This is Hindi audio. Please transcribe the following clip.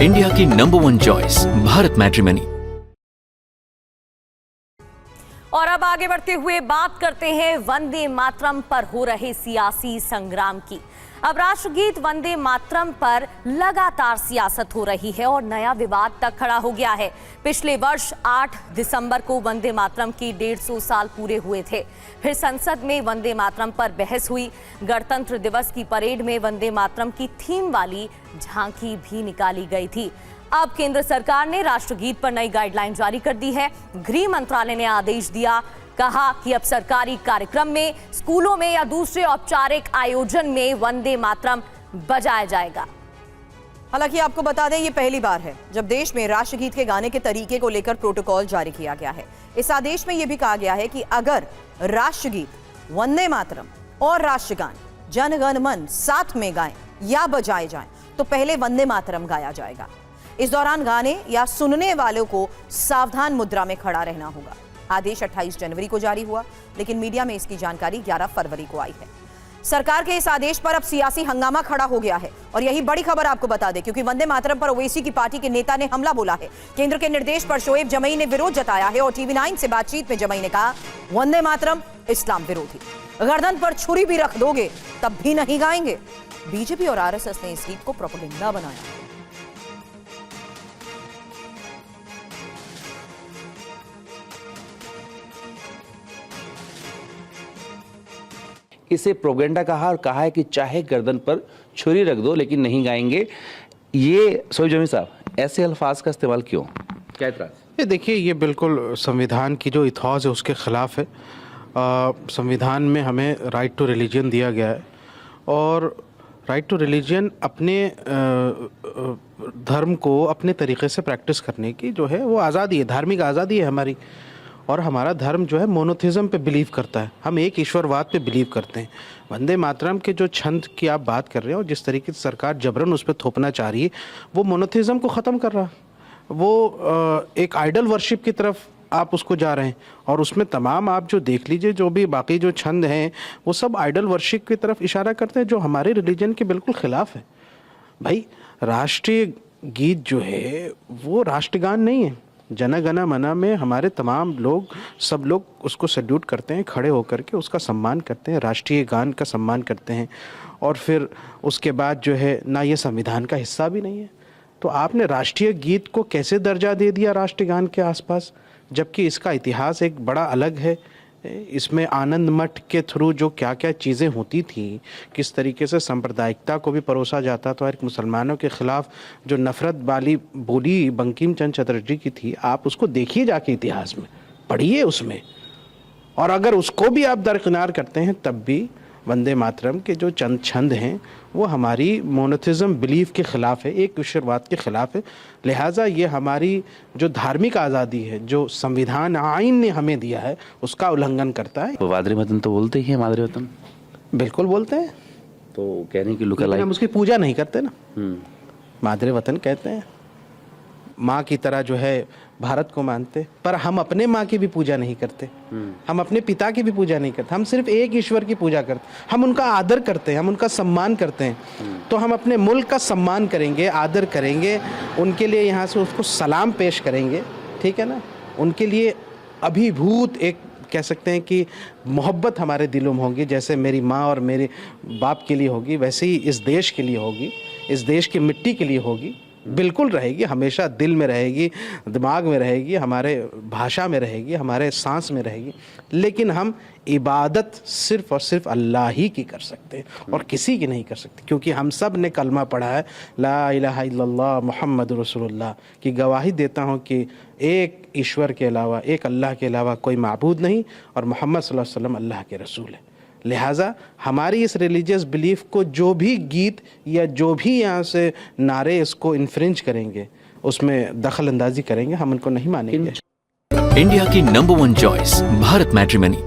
इंडिया की नंबर 1 चॉइस भारत मैट्रिमनी। और अब आगे बढ़ते हुए बात करते हैं वंदे मातरम पर हो रहे सियासी संग्राम की। अब राष्ट्रगीत वंदे मातरम पर लगातार सियासत हो रही है और नया विवाद तक खड़ा हो गया है। पिछले वर्ष 8 दिसंबर को वंदे मातरम की 150 साल पूरे हुए थे। फिर संसद में वंदे मातरम पर बहस हुई। गणतंत्र दिवस की परेड में वंदे मातरम की थीम वाली झांकी भी निकाली गई थी। अब केंद्र सरकार ने राष्ट्रगीत पर नई गाइडलाइन जारी कर दी है। गृह मंत्रालय ने आदेश दिया, कहा कि अब सरकारी कार्यक्रम में, स्कूलों में या दूसरे औपचारिक आयोजन में वंदे मातरम बजाया जाएगा। हालांकि आपको बता दें, ये पहली बार है जब देश में राष्ट्रगीत के गाने के तरीके को लेकर प्रोटोकॉल जारी किया गया है। इस आदेश में यह भी कहा गया है कि अगर राष्ट्रगीत, वंदे मातरम और राष्ट्रगान जन गण मन साथ में गाएं या बजाए जाएं तो पहले वंदे मातरम गाया जाएगा। इस दौरान गाने या सुनने वालों को सावधान मुद्रा में खड़ा रहना होगा। आदेश 28 जनवरी को जारी हुआ, लेकिन मीडिया में इसकी जानकारी 11 फरवरी को आई है। सरकार के इस आदेश पर अब सियासी हंगामा खड़ा हो गया है और यही बड़ी खबर आपको बता दें, क्योंकि वंदे मातरम पर ओवैसी की पार्टी के नेता ने हमला बोला है। केंद्र के निर्देश पर शोएब जमई ने विरोध जताया है और टीवी 9 से बातचीत में जमई ने कहा, वंदे मातरम इस्लाम विरोधी, गर्दन पर छुरी भी रख दोगे तब भी नहीं गाएंगे। बीजेपी और आरएसएस ने इस गीत को प्रोपेगेंडा बनाया। इसे प्रोपेगेंडा कहा और कहा है कि चाहे गर्दन पर छुरी रख दो लेकिन नहीं गाएंगे। ये शोएब जमी साहब, ऐसे अल्फाज का इस्तेमाल क्यों, क्या इतराज़? ये देखिए, ये बिल्कुल संविधान की जो इथॉस है उसके ख़िलाफ़ है। संविधान में हमें राइट टू रिलीजन दिया गया है और राइट टू रिलीजन अपने धर्म को अपने तरीक़े से प्रैक्टिस करने की जो है वो आज़ादी है, धार्मिक आज़ादी है हमारी। और हमारा धर्म जो है मोनोथिज़म पे बिलीव करता है, हम एक ईश्वरवाद पे बिलीव करते हैं। वंदे मातरम के जो छंद की आप बात कर रहे हैं और जिस तरीके से सरकार जबरन उस पर थोपना चाह रही है, वो मोनोथिज़म को ख़त्म कर रहा है। वो एक आइडल वर्शिप की तरफ आप उसको जा रहे हैं और उसमें तमाम आप जो देख लीजिए, जो भी बाकी जो छंद हैं वो सब आइडल वर्शिप की तरफ इशारा करते हैं, जो हमारे रिलीजन के बिल्कुल ख़िलाफ़ है। भाई, राष्ट्रीय गीत जो है वो राष्ट्रगान नहीं है। जन गण मन में हमारे तमाम लोग, सब लोग उसको सल्यूट करते हैं, खड़े होकर के उसका सम्मान करते हैं, राष्ट्रीय गान का सम्मान करते हैं। और फिर उसके बाद जो है ना, ये संविधान का हिस्सा भी नहीं है। तो आपने राष्ट्रीय गीत को कैसे दर्जा दे दिया राष्ट्रगान के आसपास, जबकि इसका इतिहास एक बड़ा अलग है। इसमें आनंद मठ के थ्रू जो क्या क्या चीज़ें होती थी, किस तरीके से सांप्रदायिकता को भी परोसा जाता था, और मुसलमानों के ख़िलाफ़ जो नफ़रत वाली बोली बंकिम चंद्र चटर्जी की थी, आप उसको देखिए जाके, इतिहास में पढ़िए उसमें। और अगर उसको भी आप दरकिनार करते हैं तब भी वंदे मातरम के जो चंद छंद हैं वो हमारी मोनोथिज़म बिलीफ के ख़िलाफ़ है, एक ईश्वरवाद के ख़िलाफ़ है। लिहाजा ये हमारी जो धार्मिक आज़ादी है, जो संविधान आइन ने हमें दिया है, उसका उल्लंघन करता है। मादरे वतन तो बोलते ही हैं, मादरे वतन बिल्कुल बोलते हैं। तो कहने की लुका लाइक, हम उसकी पूजा नहीं करते ना। मादरे वतन कहते हैं, माँ की तरह जो है भारत को मानते, पर हम अपने माँ की भी पूजा नहीं करते, हम अपने पिता की भी पूजा नहीं करते। हम सिर्फ एक ईश्वर की पूजा करते, हम उनका आदर करते हैं, हम उनका सम्मान करते हैं। तो हम अपने मुल्क का सम्मान करेंगे, आदर करेंगे, उनके लिए यहाँ से उसको सलाम पेश करेंगे, ठीक है ना। उनके लिए अभिभूत एक कह सकते हैं कि मोहब्बत हमारे दिलों में होगी, जैसे मेरी माँ और मेरे बाप के लिए होगी, वैसे ही इस देश के लिए होगी, इस देश की मिट्टी के लिए होगी। बिल्कुल रहेगी, हमेशा दिल में रहेगी, दिमाग में रहेगी, हमारे भाषा में रहेगी, हमारे सांस में रहेगी। लेकिन हम इबादत सिर्फ़ और सिर्फ अल्लाह ही की कर सकते हैं और किसी की नहीं कर सकते, क्योंकि हम सब ने कलमा पढ़ा है, ला इलाहा इल्लल्लाह मुहम्मद रसूलुल्लाह की गवाही देता हूँ कि एक ईश्वर के अलावा, एक अल्लाह के अलावा कोई माबूद नहीं और मोहम्मद सल्लल्लाहु अलैहि वसल्लम अल्लाह के रसूल है। लिहाजा हमारी इस रिलीजियस बिलीफ को जो भी गीत या जो भी यहाँ से नारे इसको इन्फ्रिंज करेंगे, उसमें दखल अंदाजी करेंगे, हम उनको नहीं मानेंगे। इंडिया की नंबर 1 चॉइस भारत मैट्रिमनी।